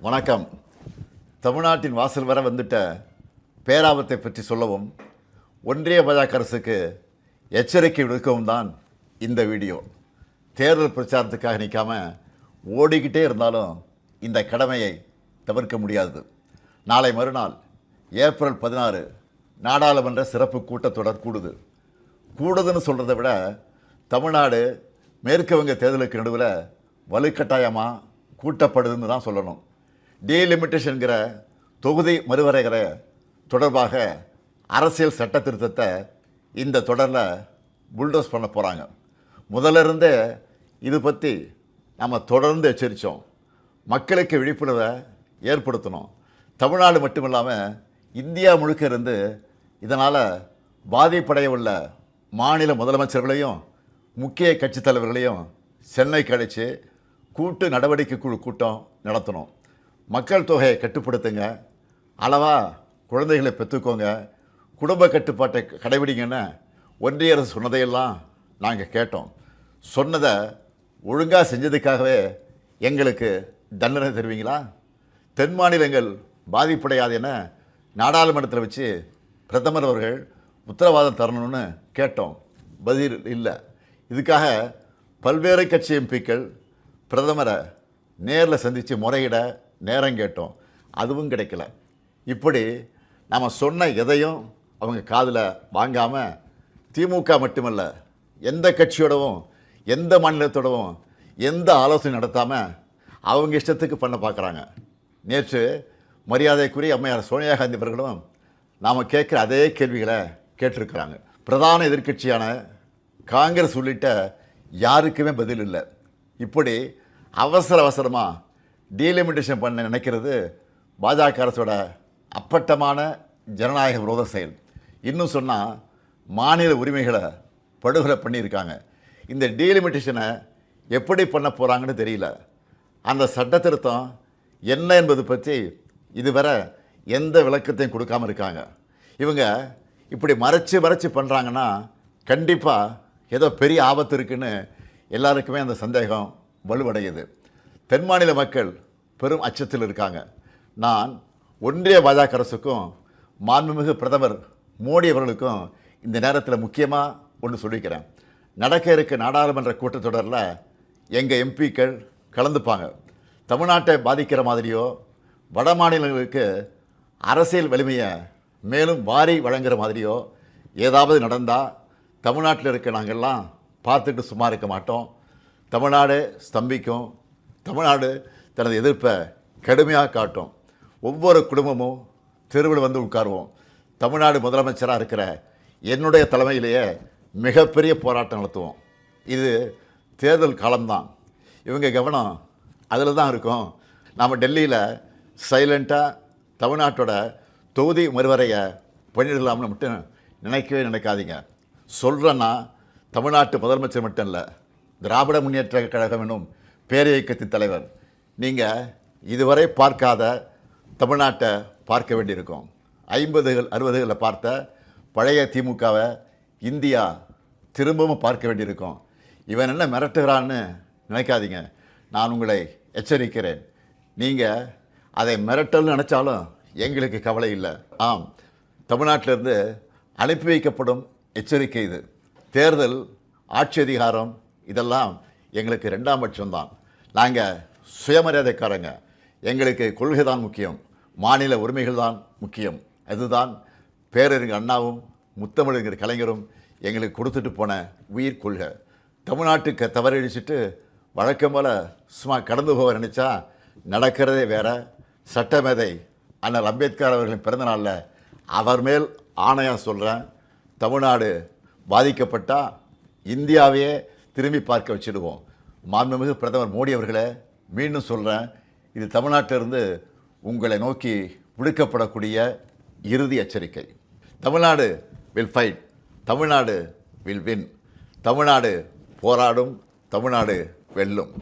வணக்கம். தமிழ்நாட்டின் வாசல் வர வந்துட்ட பேராபத்தை பற்றி சொல்லவும், ஒன்றிய பாஜக அரசுக்கு எச்சரிக்கை விடுக்கவும் தான் இந்த வீடியோ. தேர்தல் பிரச்சாரத்துக்காக நிற்காம ஓடிக்கிட்டே இருந்தாலும் இந்த கடமையை தவிர்க்க முடியாது. நாளை மறுநாள் ஏப்ரல் 16 நாடாளுமன்ற சிறப்பு கூட்டத்தொடர் கூடுதுன்னு சொல்கிறத விட தமிழ்நாடு மேற்கு வங்க தேர்தலுக்கு நடுவில் வலுக்கட்டாயமாக கூட்டப்படுதுன்னு தான் சொல்லணும். டீலிமிட்டேஷன்கிற தொகுதி மறுவரைகிற தொடர்பாக அரசியல் சட்ட திருத்தத்தை இந்த தொடரில் புல்டோஸ் பண்ண போகிறாங்க. முதல்ல இருந்தே இது பற்றி நம்ம தொடர்ந்து எச்சரித்தோம். மக்களுக்கு விழிப்புணர்வை ஏற்படுத்தணும். தமிழ்நாடு மட்டும் இல்லாமல் இந்தியா முழுக்க இருந்து இதனால் பாதிப்படைய உள்ள மாநில முதலமைச்சர்களையும் முக்கிய கட்சித் தலைவர்களையும் சென்னைக்கு அழைச்சி கூட்டு நடவடிக்கை குழு கூட்டம் நடத்தணும். மக்கள் தொகையை கட்டுப்படுத்துங்க, அளவாக குழந்தைகளை பெற்றுக்கோங்க, குடும்ப கட்டுப்பாட்டை கடைபிடிங்கன்னு ஒன்றிய அரசு சொன்னதையெல்லாம் நாங்கள் கேட்டோம். சொன்னதை ஒழுங்காக செஞ்சதுக்காகவே எங்களுக்கு தண்டனை தருவீங்களா? தென் மாநிலங்கள் பாதிப்படையாது என நாடாளுமன்றத்தில் வச்சு பிரதமர் அவர்கள் உத்தரவாதம் தரணும்னு கேட்டோம். பதில் இல்லை. இதுக்காக பல்வேறு கட்சி எம்பிக்கள் பிரதமரை நேரில் சந்தித்து முறையிட நேரம் கேட்டோம். அதுவும் கிடைக்கல. இப்படி நாம் சொன்ன எதையும் அவங்க காதில் வாங்காமல் திமுக மட்டுமல்ல, எந்த கட்சியோடவும் எந்த மாநிலத்தோடவும் எந்த ஆலோசனை நடத்தாமல் அவங்க இஷ்டத்துக்கு பண்ண பார்க்குறாங்க. நேற்று மரியாதைக்குரிய அம்மையார் சோனியா காந்தி அவர்களும் நாம் கேட்குற அதே கேள்விகளை கேட்டிருக்கிறாங்க. பிரதான எதிர்க்கட்சியான காங்கிரஸ் உள்ளிட்ட யாருக்குமே பதில் இல்லை. இப்படி அவசரமாக டீலிமிட்டேஷன் பண்ண நினைக்கிறது பாஜக அரசோட அப்பட்டமான ஜனநாயக விரோத செயல். இன்னும் சொன்னால் மாநில உரிமைகளை படுகொலை பண்ணியிருக்காங்க. இந்த டீலிமிட்டேஷனை எப்படி பண்ண போகிறாங்கன்னு தெரியல. அந்த சட்ட திருத்தம் என்ன என்பது பற்றி இதுவரை எந்த விளக்கத்தையும் கொடுக்காமல் இருக்காங்க. இவங்க இப்படி மறைச்சு பண்ணுறாங்கன்னா கண்டிப்பாக ஏதோ பெரிய ஆபத்து இருக்குன்னு எல்லாருக்குமே அந்த சந்தேகம் வலுவடையுது. தென் மாநில மக்கள் பெரும் அச்சத்தில் இருக்காங்க. நான் ஒன்றிய பாஜக அரசுக்கும் மாண்புமிகு பிரதமர் மோடி அவர்களுக்கும் இந்த நேரத்தில் முக்கியமாக ஒன்று சொல்லிக்கிறேன். நடக்க இருக்க நாடாளுமன்ற கூட்டத்தொடரில் எங்கள் எம்பிக்கள் கலந்துப்பாங்க. தமிழ்நாட்டை பாதிக்கிற மாதிரியோ வட மாநிலங்களுக்கு அரசியல் வலிமையை மேலும் வாரி வழங்குகிற மாதிரியோ ஏதாவது நடந்தால் தமிழ்நாட்டில் இருக்க நாங்கள்லாம் பார்த்துட்டு சும்மா இருக்க மாட்டோம். தமிழ்நாடு ஸ்தம்பிக்கும். தமிழ்நாடு தனது எதிர்ப்பை கடுமையாக காட்டும். ஒவ்வொரு குடும்பமும் தெருவில் வந்து உட்காருவோம். தமிழ்நாடு முதலமைச்சராக இருக்கிற என்னுடைய தலைமையிலேயே மிகப்பெரிய போராட்டம் நடத்துவோம். இது தேர்தல் காலம்தான். இவங்க கவனம் அதில் தான் இருக்கும். நாம் டெல்லியில் சைலண்ட்டாக தமிழ்நாட்டோட தொகுதி மறுவரையை பண்ணிடலாம்னு மட்டும் நினைக்காதீங்க. சொல்கிறேன்னா தமிழ்நாட்டு முதலமைச்சர் மட்டும் இல்லை, திராவிட முன்னேற்ற கழகம் என்னும் பேரியக்கத்தின் தலைவர். நீங்கள் இதுவரை பார்க்காத தமிழ்நாட்டை பார்க்க வேண்டியிருக்கும். 50கள் 60களில் பார்த்த பழைய திமுகவை இந்தியா திரும்பவும் பார்க்க வேண்டியிருக்கும். இவன் என்ன மிரட்டுகிறான்னு நினைக்காதீங்க. நான் உங்களை எச்சரிக்கிறேன். நீங்கள் அதை மிரட்டல்னு நினச்சாலும் எங்களுக்கு கவலை இல்லை. ஆம், தமிழ்நாட்டிலிருந்து அனுப்பி வைக்கப்படும் எச்சரிக்கை இது. தேர்தல், ஆட்சி அதிகாரம் இதெல்லாம் எங்களுக்கு 2ஆம் பட்சம்தான். நாங்கள் சுயமரியாதைக்காரங்க. எங்களுக்கு கொள்கை தான் முக்கியம், மாநில உரிமைகள் தான் முக்கியம். அதுதான் பேரறிஞர் அண்ணாவும் முத்தமிழறிஞர் கலைஞரும் எங்களுக்கு கொடுத்துட்டு போன உயிர் கொள்கை. தமிழ்நாட்டுக்கு தவறழிச்சிட்டு வழக்கம் போல் சும்மா கடந்து போக நினச்சா நடக்கிறதே வேறு. சட்டமேதை அண்ணல் அம்பேத்கர் அவர்களின் பிறந்தநாளில் அவர் மேல் ஆணையாக சொல்கிறேன், தமிழ்நாடு பாதிக்கப்பட்டால் இந்தியாவையே திரும்பி பார்க்க வச்சுடுவோம். மாண்புமிகு பிரதமர் மோடி அவர்களே, மீண்டும் சொல்கிறேன், இது தமிழ்நாட்டிலிருந்து உங்களை நோக்கி விடுக்கப்படக்கூடிய இறுதி எச்சரிக்கை. Tamil Nadu will fight, Tamil Nadu will win. Tamil Nadu போராடும், தமிழ்நாடு வெல்லும்.